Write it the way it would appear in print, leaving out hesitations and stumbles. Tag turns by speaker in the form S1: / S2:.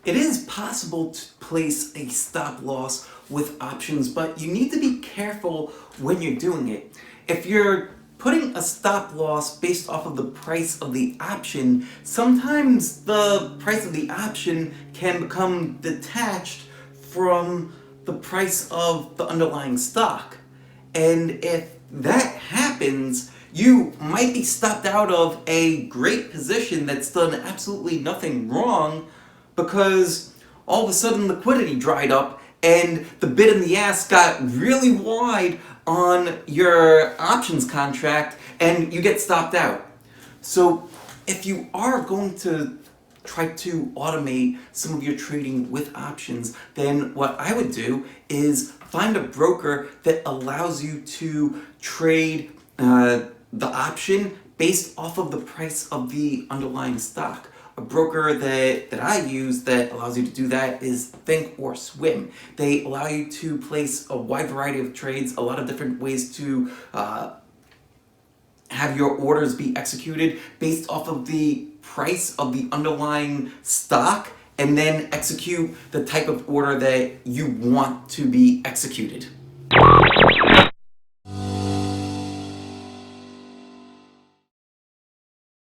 S1: It is possible to place a stop loss with options, but you need to be careful when you're doing it. If you're putting a stop loss based off of the price of the option, sometimes the price of the option can become detached from the price of the underlying stock. And if that happens, you might be stopped out of a great position that's done absolutely nothing wrong because all of a sudden liquidity dried up and the bid and the ask got really wide on your options contract and you get stopped out. So if you are going to try to automate some of your trading with options, then what I would do is find a broker that allows you to trade the option based off of the price of the underlying stock. A broker that I use that allows you to do that is Think or Swim. They allow you to place a wide variety of trades, a lot of different ways to have your orders be executed based off of the price of the underlying stock, and then execute the type of order that you want to be executed.